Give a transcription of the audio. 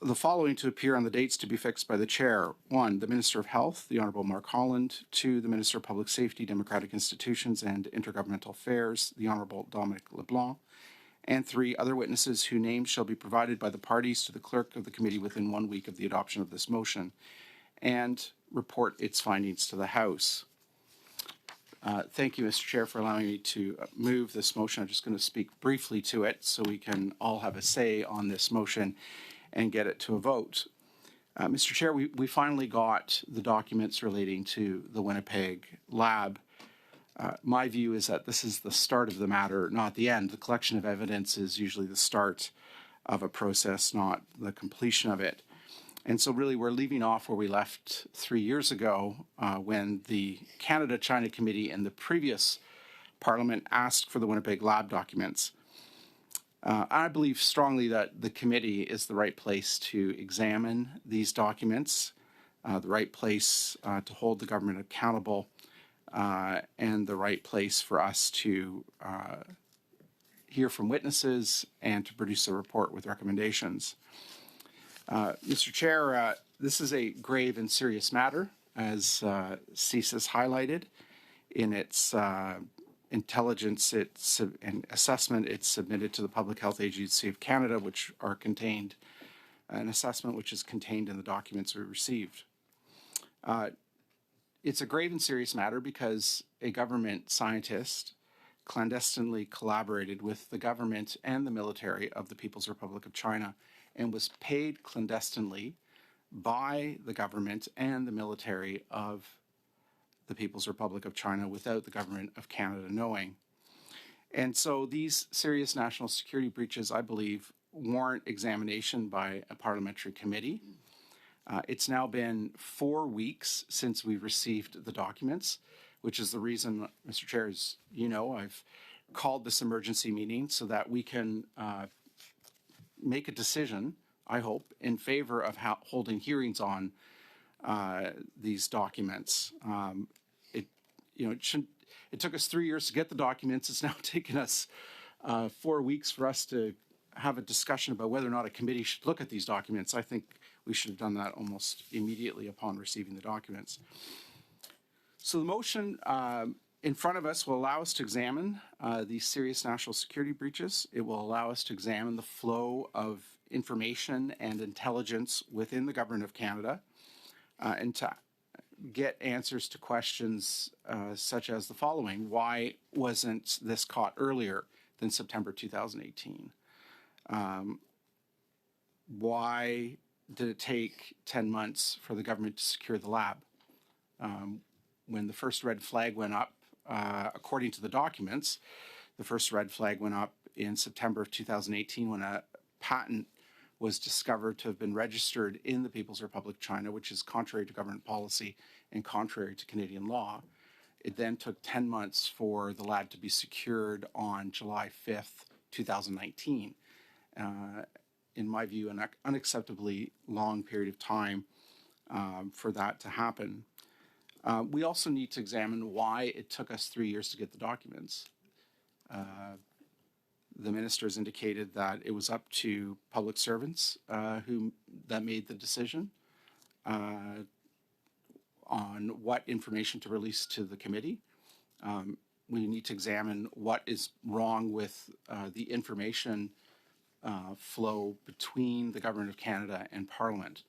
the following to appear on the dates to be fixed by the Chair. 1, the Minister of Health, the Honourable Mark Holland. 2, the Minister of Public Safety, Democratic Institutions and Intergovernmental Affairs, the Honourable Dominic LeBlanc. And 3, other witnesses whose names shall be provided by the parties to the clerk of the committee within 1 week of the adoption of this motion, and report its findings to the House. Thank you, Mr. Chair, for allowing me to move this motion. I'm just going to speak briefly to it so we can all have a say on this motion and get it to a vote. Mr. Chair, we finally got the documents relating to the Winnipeg lab. My view is that this is the start of the matter, not the end. The collection of evidence is usually the start of a process, not the completion of it. And so really we're leaving off where we left 3 years ago when the Canada-China Committee in the previous Parliament asked for the Winnipeg lab documents. I believe strongly that the committee is the right place to examine these documents, the right place to hold the government accountable, and the right place for us to hear from witnesses and to produce a report with recommendations. Mr. Chair, this is a grave and serious matter, as CSIS highlighted in its intelligence and assessment it's submitted to the Public Health Agency of Canada, which are contained, an assessment which is contained in the documents we received. It's a grave and serious matter because a government scientist clandestinely collaborated with the government and the military of the People's Republic of China and was paid clandestinely by the government and the military of the People's Republic of China without the government of Canada knowing. And so these serious national security breaches, I believe, warrant examination by a parliamentary committee. It's now been 4 weeks since we received the documents, which is the reason, Mr. Chair, as you know, I've called this emergency meeting so that we can make a decision, I hope, in favor of holding hearings on these documents. It took us 3 years to get the documents. It's now taken us 4 weeks for us to have a discussion about whether or not a committee should look at these documents. I think we should have done that almost immediately upon receiving the documents. So the motion in front of us will allow us to examine these serious national security breaches. It will allow us to examine the flow of information and intelligence within the Government of Canada and to get answers to questions such as the following. Why wasn't this caught earlier than September 2018? Why did it take 10 months for the government to secure the lab? When the first red flag went up, according to the documents, the first red flag went up in September of 2018 when a patent was discovered to have been registered in the People's Republic of China, which is contrary to government policy and contrary to Canadian law. It then took 10 months for the lab to be secured on July 5th, 2019. In my view, an unacceptably long period of time for that to happen. We also need to examine why it took us 3 years to get the documents. The minister has indicated that it was up to public servants that made the decision on what information to release to the committee. We need to examine what is wrong with the information flow between the Government of Canada and Parliament.